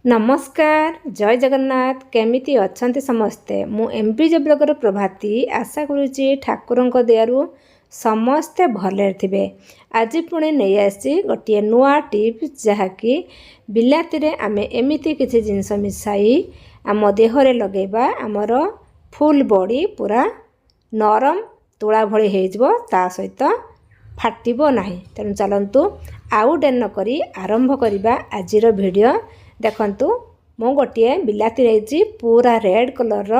नमस्कार जय जगन्नाथ केमिति अच्छन्ति समस्ते मु एमपीजे ब्लॉगर प्रभाती आशा करुच्ची ठाकुरंक दयारु समस्ते भले थे। आज पुणे नहीं आसी गोटे नुआ टिप जहाँकि बिलाती रे आमे एमिति किसी जिनस मिसाई आम देहरे लगेबा आमर फुल बॉडी पूरा नरम तुला भली हो सहित फाटब नहीं। तेणु चलतु आउ डेर नक आरंभ करवा आजिर वीडियो। देखंतु मु गोटे बिलाती रही पूरा रेड कलर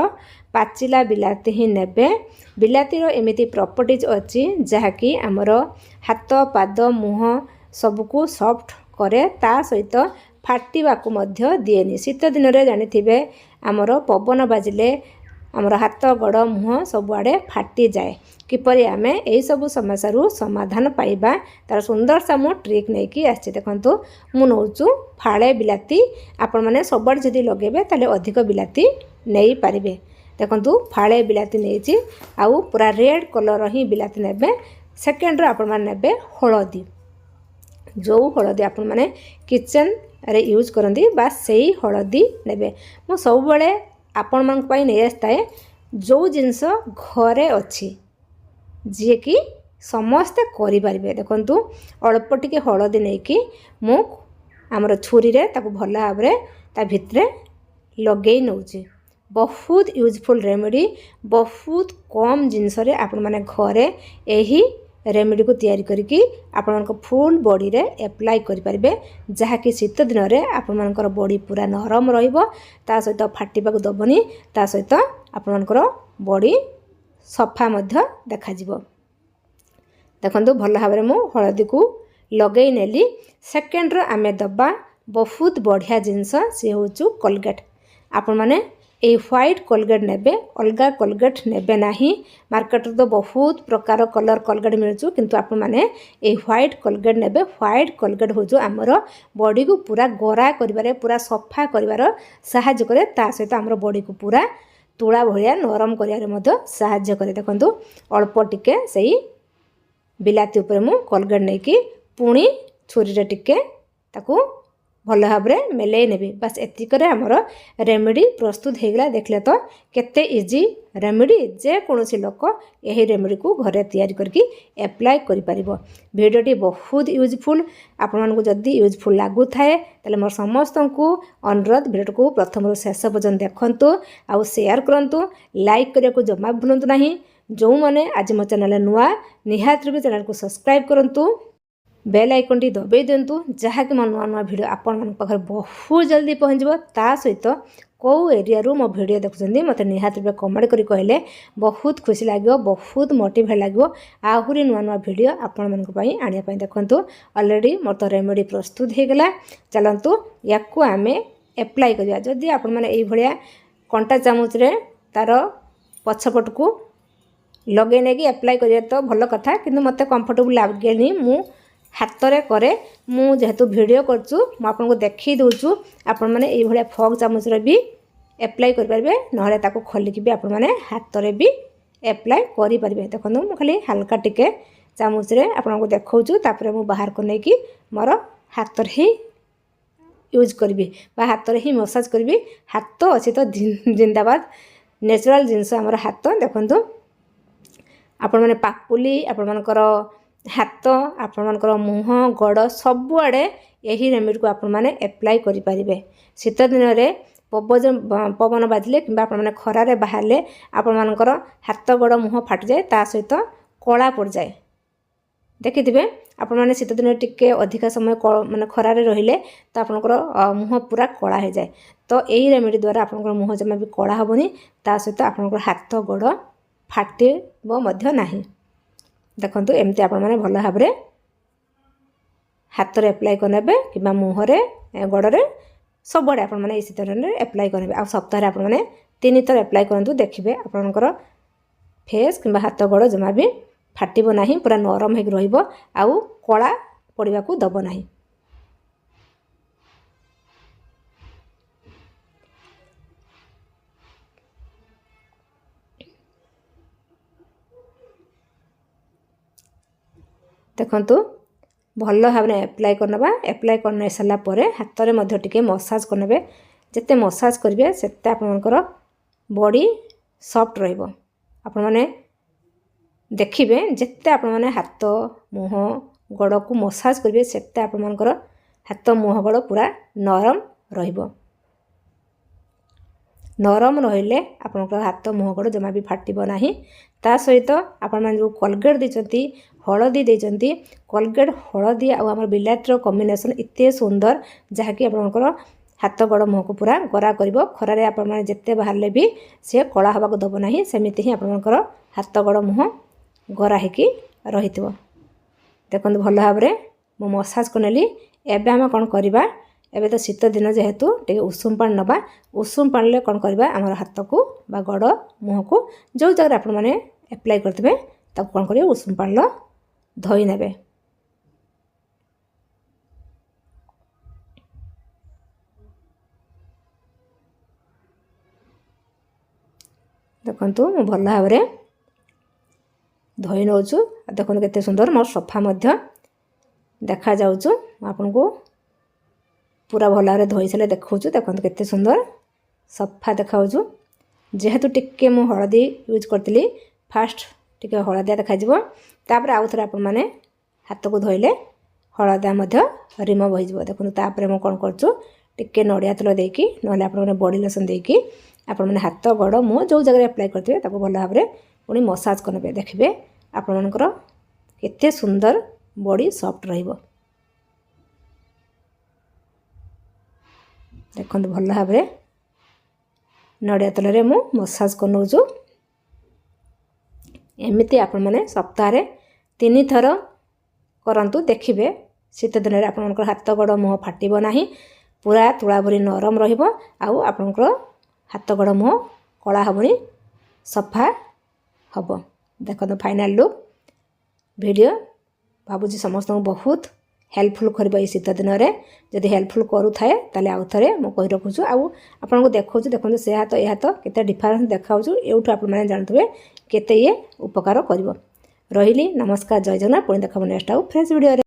पाचिला बिलाती ही नेबे। बिलाती एमिति प्रॉपर्टीज अच्छी जहाँकि आमर हाथ पाद मुह सबको सॉफ्ट करे ता सहित फाटिबाकू मध्य दिएनी। शीत दिन रे जानि थिबे आमर पवन बाजिले आमर हाथ गड़ मुह सबुआड़े फाटी जाए। किपरि आमे एई सबु समस्या समाधान पाइबा तार सुंदर सा मु ट्रिक नहीं कि आछि। देखंतु मु नौचु फाळे बिलाती आपण माने सबुआड़े जदि लगेबे ताले अधिक बिलाती नहीं पारिबे। देखंतु फाळे बिलाती नेछि आउ पूरा रेड कलर ही बिलाती नेबे। सेकेंड रो आपण माने नेबे हळदी, जो हळदी आपण माने किचन रे यूज करंदी बा सेही हळदी नेबे। मु सबुआड़े आपण मान पई नहीं आस्ताए जो जिनस घरे अच्छी जी कि समस्ते करि परिबे। देखंतु अल्प टिके हळदी नहीं कि मु आमर छुरी रे ताकू भल भाव रे ता भितरे लगेई नउची। बहुत यूजफुल रेमेडी, बहुत कम जिनस रे आपण माने घरे एही रेमेडी को तैयारी करके आपण फुल बॉडी रे एप्लाई करि परिबे। जहा कि शीत दिन रे आपण मानकर बॉडी पूरा नरम रहिबो, ता सहित फाटिबाक दबनी, ता सहित आपण मानकर बॉडी सफा मध्य देखा जिवो। देखंतु भल भाव रे मु हळदी को लगेई नेली। सेकेंड रो आमे दबा बहुत बढ़िया जिनस से होचु कोलगेट। आपण माने ए व्हाइट कोलगेट नेबे, अलगा कोलगेट नेबे नाही। मार्केट तो बहुत प्रकार कलर कोलगेट मिलचु, किंतु आपण माने ए व्हाइट कोलगेट नेबे। व्हाइट कोलगेट होचु हमर बॉडी को पूरा गोरा करिबारे, पूरा सफा करिवार सहाय्य करे, ता सहित हमर बॉडी को पूरा तुला भलिया नरम करियारे मध्य सहाय्य करे। देखंतु अल्प टिके सही बिलाती ऊपर मु कोलगेट नै कि पुणी छुरी रे टिके ताकू भल भाव में मेलई नेबी। बस एतिकरे हमर रेमेडी प्रस्तुत हो गला। देखले तो केते इजी रेमेडी, जे कोनोसी लोक यही रेमेडी को घरे तैयारी करके एप्लाई करि परिबो। वीडियोटी बहुत यूजफुल। आपण मानकु जदी यूजफुल लागु थाए तले मोर समस्त को अनुरोध वीडियो को प्रथम शेष पर्यंत देखंतु आउ शेयर करंतु, लाइक करिया को जमा भूलंतु नाही। जो माने आज मो चैनल नुआ निहात रे चैनल को सब्सक्राइब करंतु, बेल आइकन टी दबाई दिंतु, जहाँकि मो नुआ नुआ वीडियो आपण मन पाखर बहुत जल्दी पहुँचब। ता सहित कौ एरिया रू मो वीडियो देखुछंदी मते निहात रे कमेंट करी कहले बहुत खुशी लागियो, बहुत मोटिवेट लागियो आहुरी नुआ नुआ वीडियो आपण मन पई आनिया पई। देखंतु ऑलरेडी मोर तो रेमेडी प्रस्तुत हो गला। चलंतु याकू आमे एप्लाई करिया। जदी आपण माने एई भलिया कंटा चामच रे तार पछपट को लगे नेकी एप्लाई करिया तो भल कथा, किंतु मते कंफर्टेबल लागेनी। मु हाथ रे करे, मु जेहेतु वीडियो करछु मु आपन को देखि दोछु। आपण माने एई भलिया फॉग चामच रे भी एप्लाई करि परबे, नहले ताको खोली कि भी आपण माने हाथ रे भी एप्लाई करि परबे। देखंतु मु खाली हल्का टिके चामच रे आपण को देखौछु, तापरे मु बाहर को नै कि मोर हाथ रे ही यूज करबी बा हाथ रे ही मसाज करबी। हाथ अछि तो जिंदाबाद, नेचुरल जिंस हमर हाथ। देखंतु आपण माने पापुली, आपण मानकर हाथ, आपण मानकर मुह गड़ सबुआड़े यही रेमेडी को आपण माने एप्लाई करि परिबे। शीत दिन रे पवन बाजिले किंबा आपण माने खरा रे बाहरले आपण मानकर हाथ गड़ मुह फाटि जाए, ता सहित कला पड़ जाए। देखिथिबे आपण माने शीत दिन टिके अधिका समय माने खरा रे रहिले तो आपनकर मुह पूरा कला हो जाए। तो एही रेमेडी द्वारा आपनकर मुह जमा भी कला हबनी, ता सहित आपनकर हाथ गड़ फाटिबो मध्य नाही। देखंतु एमती आपण माने भल भाव रे हाथ रे एप्लाई करनेबे किबा मुह रे गड़ रे सबडे आपण माने इसी तरह रे एप्लाई करनेबे। आ सप्ताह रे आपण माने 3 थर एप्लाई करंतु, देखिबे आपनकर फेस किबा हाथ गड़ जमा भी फाटिबो नाही, पूरा नरम हेक रहिबो आउ कला पड़िबा को दबो नाही। देखंतु भल भाव एप्लाय करना। एप्लाय कर सारा पर हाथ में टे मसाज करने। जिते मसाज करेंगे सेते आपंकर बॉडी सॉफ्ट रहिबो। आपण माने देखिबे जिते आपण माने हाथ मुह गोड़ को मसाज करेंगे सेते आपंकर हाथ मुह गोड़ पूरा नरम रहिबो। नरम रहिले आपंकर हाथ मुह गोड़ जमा भी फाटिबो नाही। ता सहित आपण माने जो कोलगेट देचंती हळदी देचंती कोलगेट हळदी आ हमर बिलाटर कॉम्बिनेशन इते सुंदर जहाँकि आपंकर हाथ गोड़ मुह को पूरा गरा करिवो। खरारे आपण माने जत्ते बाहरले भी से कला हवा को दबो नाही। सेमिति ही आपंकर हाथ गोड़ मुह गरा हेकी रहितबो। देखंतु भल भाव रे मो मसाज करनेली। एबे हम कोन करबा एबे तो शीत दिन जेहेतु टे उषुम पानी नबा। उषुम पानी कौन करबा आमर हाथ को बा गोड़ मुह को जो जगह आपण माने एप्लाय करथिबे ताको कौन करिवे उषुम पानी धोई नेबे। देखंतु मु भल भाव रे धोई नौचु। देखंतु केते सुंदर मोर सफा मध्य देखा जाउचु। आपन को पूरा भल भाव धोई सारे देखौछु। देखंतु केते सुंदर सफा देखाउछु। जेहेतु टिके मु हळदी यूज करतिली फास्ट टिके हळदिया देखा जिवो। तापर आउ थरे आपन माने हाथ को धोइले हळदिया मध्य रिमूव हो जिवो। देखंतु तापर मु कोन करछु टिके नडिया तेल देकी नले आपन माने बॉडी लोशन देकी आपन माने हाथ गोड़ मु जो जगह अप्लाई करथिबे ताको भल भाव रे पुनी मसाज करबे। देखिबे आपन मानकर केते सुंदर बॉडी सॉफ्ट रहिबो। देखंतु भल भाव रे नडिया तेल रे मु मसाज करनौछु। एमिति आपण माने सप्ताह रे 3 थर करंतु। देखिबे शीत दिन रे आपनकर हाथ गोड़ मुह फाटिबो नाही। पूरा तुळा भरी नरम रहिबो। आउ आपनकर हाथ गोड़ मुह कला हबनी सफा हबो। देखो फाइनल लुक वीडियो भाबुची समस्त बहुत हेल्पफुल करबो। ई शीत दिन रे जदि हेल्पफुल करू थाए ताले आउ थरे मो कहि रखुछु। आउ आपन को देखौछु देखंतु से हाथ ए हाथ केते डिफरेंस देखाउछु। एउठु आपन माने जानथबे केते ये उपकार करबो। रहिली नमस्कार जय जगन्नाथ। पुणी देखबो नेक्स्ट आउ फ्रेश वीडियो रे।